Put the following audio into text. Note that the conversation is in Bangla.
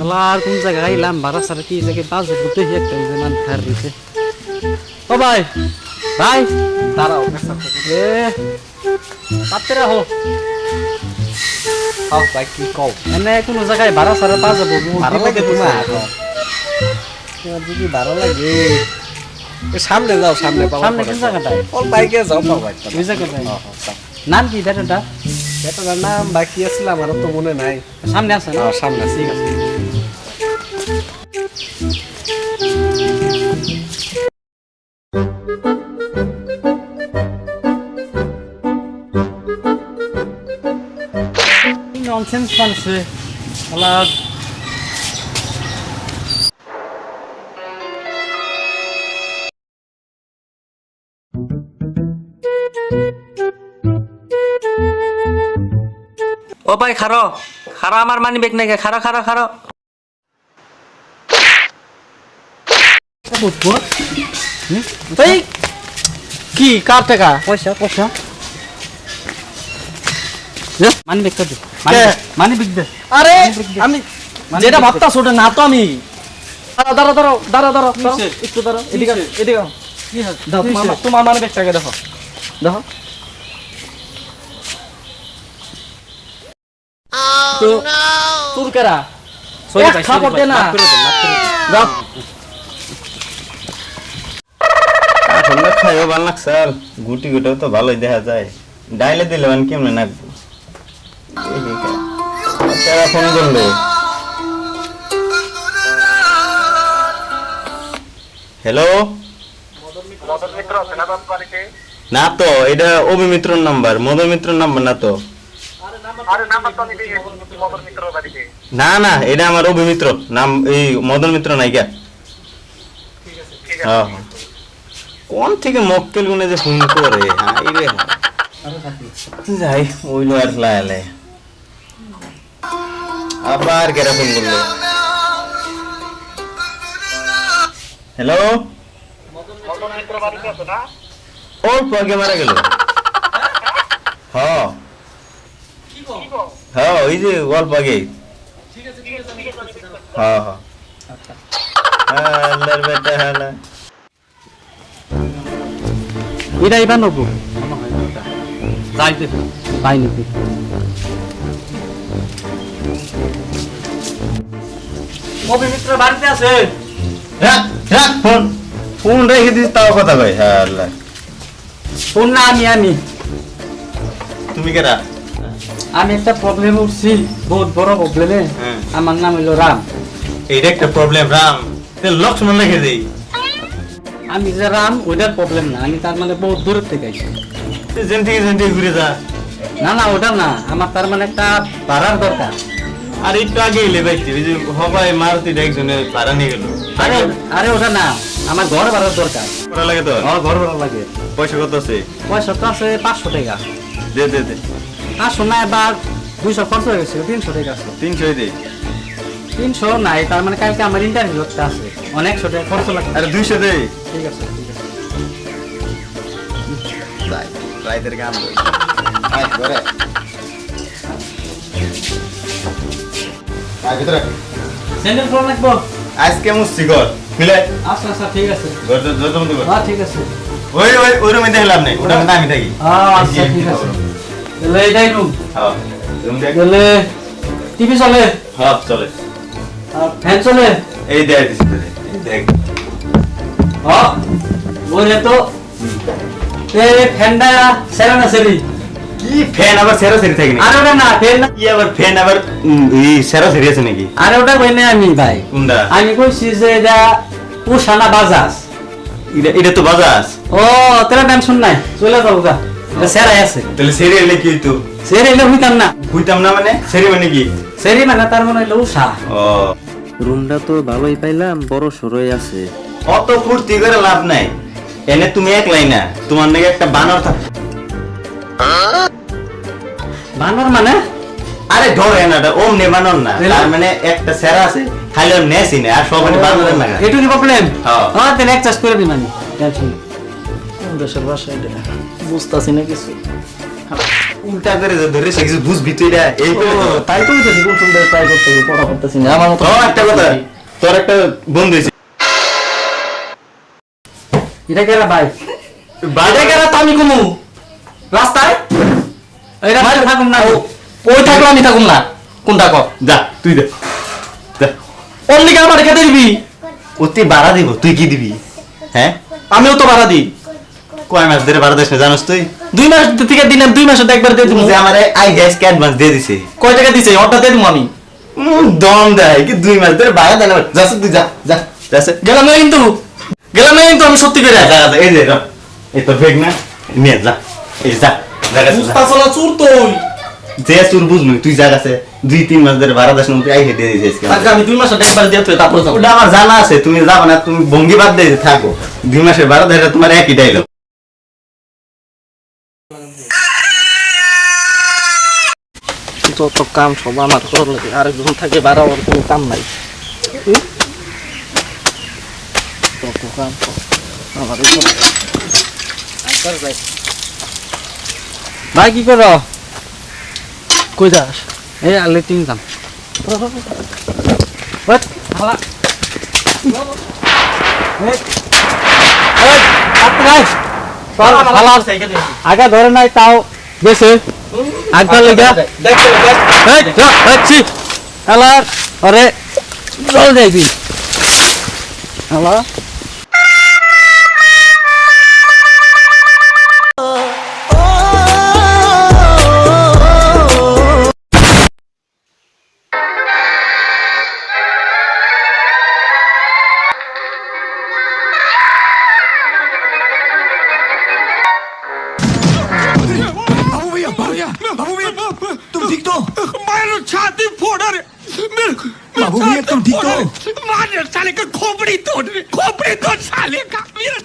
আর কোন জায়গায় আইলাম ভাড়া সারা কি জায়গায় বাজে বুঝতে একটা মান খার দিছে ও ভাই ভাই দাঁড়াও এ পাত্রে রাখো হাও ভাই কি কও এনে কোন জায়গায় ভাড়া সারা বাজে ভালো লাগে তোমার যদি ভালো লাগে সামনে যাও সামনে পাবো সামনে কোন জায়গাটায় অল বাইকে যাও পাবো একটা ওই জায়গাটায় নাম কি বেটাটা বেটার নাম বাকি আছিল আমার তো মনে নাই সামনে আছে না সামনে আছে ঠিক আছে ননসেন্স মানছে আলা ও ভাই খারো খারো আমার মানি ব্যাগ নাকি খারো খারো খারো এই কি কার টাকা পয়সা পয়সা মানি ব্যাগ দে মানি ব্যাগ দে আরে আমি যেটা ভাবতাছ ওটা না তো আমি দাঁড়াও দাঁড়াও দাঁড়াও দাঁড়াও দাঁড়াও একটু দাঁড়াও এদিকে এদিকে কি হয় দাও তোমার মানে ব্যাগটাকে দেখো দেখো তো তোর কেরা সরি ভাই খাবার দে না দাও ঠান্ডা খাইও ভালো লাগছে আর গুটি গুটাও তো ভালোই দেখা যায় ডাইলে দিলে মানে কেমনে নাকবো তারা ফোন করলো হ্যালো না তো এটা অভিমিত্রর নাম্বার মদন মিত্রর নাম্বার না তো না না এটা আমার অভিমিত্র নাম এই মদন মিত্র নাইকা হ্যাঁ কোন থেকে মক্কেল গুনে যে ফোন করে যাই ওইলো আর লাইলে আবার কেরা ফোন করলো হ্যালো অল্প আগে মারা গেল হ্যাঁ হ্যাঁ ওই যে অল্প আগে হ্যাঁ হ্যাঁ আল্লাহর বেটা হালা এটা এবার নবো যাইতে পাই নাকি অভিমিত্র বাড়িতে আছে রাখ রাখ ফোন ফোন রেখে দিস তাও কথা কই হ্যাঁ আল্লাহ ফোন না আমি তুমি কেরা আমি একটা প্রবলেম উঠছি বহুত বড় প্রবলেমে হ্যাঁ। আমার নাম হলো রাম এইটা একটা প্রবলেম রাম লক্ষ্মণ রেখে দেই আমি যে রাম ওইটার প্রবলেম না আমি তার মানে বহুত দূরের থেকে আইছি যেন থেকে ঘুরে যা না না ওটা না আমার তার মানে একটা ভাড়ার দরকার আর একটু আগে এলে বাইতে ওই যে হবাই মারুতি একজনে ভাড়া নিয়ে গেল আরে আরে ওটা না আমার ঘর ভাড়ার দরকার করা লাগে তো আমার ঘর ভাড়া লাগে পয়সা কত আছে পয়সা তো আছে 500 টাকা দে দে দে 500 না এবার 200 খরচ হয়ে গেছে 300 টাকা আছে 300 দে 300 নাই তার মানে কালকে আমার ইন্টারভিউ একটা আছে অনেক টাকা খরচ লাগবে আরে 200 দে ঠিক আছে ঠিক আছে যাই রাইদের গান লই আয় ঘরে আয় ভিতরে স্যান্ডেল ফোন লাগবো আজকে মুসি কর মিলে আচ্ছা আচ্ছা ঠিক আছে ঘর যত মতো কর হ্যাঁ ঠিক আছে ওই রুমে দেখলাম নাই ওটা মধ্যে আমি থাকি আচ্ছা ঠিক আছে তাহলে এইটাই রুম হ্যাঁ রুম দেখ তাহলে টিভি চলে হ্যাঁ চলে আর ফ্যান চলে এই দেখ দিছি তোরে এই দেখ হ্যাঁ ওরে তো এই ফ্যানটা সেরা না সেরি কি ফ্যান আবার সেরা সেরি থাকে নাকি আর ওটা না ফ্যান না কি আবার ফ্যান আবার এই সেরা সেরি আছে নাকি আর ওটা কই না আমি ভাই কোনটা আমি কইছি যে এটা উশানা বাজাজ এটা তো বাজাজ ও তোরা টেনশন নাই চলে যাও গা এটা সেরাই আছে তাহলে সেরি এলে কি হইতো সেরি এলে হইতাম না বুঝতাম না মানে সেরি মানে কি সেরি মানে তার মানে হলো উষা ও রুমটা তো ভালোই পাইলাম বড় সরই আছে অত ফুর্তি করে লাভ নাই এনে তুমি একলাই না তোমার নাকি একটা বানর থাকে বানর মানে আরে ধর এনাটা ওমনে বানর না তার মানে একটা সেরা আছে খালি ওর নেসি না আর সবাই বানরের না এটুকুই প্রবলেম হ্যাঁ। হ্যাঁ তাহলে অ্যাডজাস্ট করে দিই মানে টেনশন দেশের ভাষা এটা বুঝতাছি না কিছু উল্টা করে যে ধরে সে কিছু বুঝবি তুই না এই করে তো। তাই তো হইতেছি কোন সুন্দর ট্রাই করতে পড়া করতেছি না আমার মতো ও একটা কথা, তোর একটা বন্ধু হয়েছে এটা কেরা ভাই বাইরে গেলে তো আমি কমু রাস্তায় এই রাস্তায় থাকুম না ওই থাকলে আমি থাকুম না কোনটা কর যা তুই দে যা। অন্য দিকে আমার খেতে দিবি ও তুই ভাড়া দিব, তুই কি দিবি? হ্যাঁ আমিও তো ভাড়া দিই কয় মাস ধরে ভাড়া দিস না জানোস তুই? 2 মাস থেকে দিনে 2 মাসে তো একবার দিয়ে দিব যে আমার আই গ্যাস কে অ্যাডভান্স দিয়ে দিছে, কয় টাকা দিছে ওটা দিয়ে দিব আমি দম দেয় কি 2 মাস ধরে ভাড়া দেয় না। যাস তুই যা যা যাস গেলাম না কিন্তু আমি সত্যি করে যা যা, এই যে র, এই তোর ব্যাগ না নিয়ে যা, এই যা জায়গা যা। মুস্তাফলা চুর তুই যে তোর বুঝবি তুই যা আছে 2-3 মাস ধরে ভাড়া দাস না তুই আই দিয়ে দিছিস কেন? তাকে আমি 2 মাসে একবার দিয়ে তুই তারপর যাবো ওটা আমার জানা আছে, তুমি যাবে না, তুমি ভঙ্গি বাদ দিয়ে থাকো 2 মাসের ভাড়া দেয় তোমার একই ডাইলগ। যত কাম সব আমার করার লাগে আরেকজন থাকে বাড়াবার কোনো কাম নাই যত কাম সব আমার ভাই কি করো কই যাস এই আলে তিন যাম বাট হালা আগা ধরে নাই তাও বেশি আগবার লেগা দেখছি হালার আরে জল যাইবি হালা बाबू भैया तुम ठीक तो मेरे छाती फोड़ रहे बाबू भैया तुम ठीक तो मार साले का खोपड़ी तोड़ साले का मेरा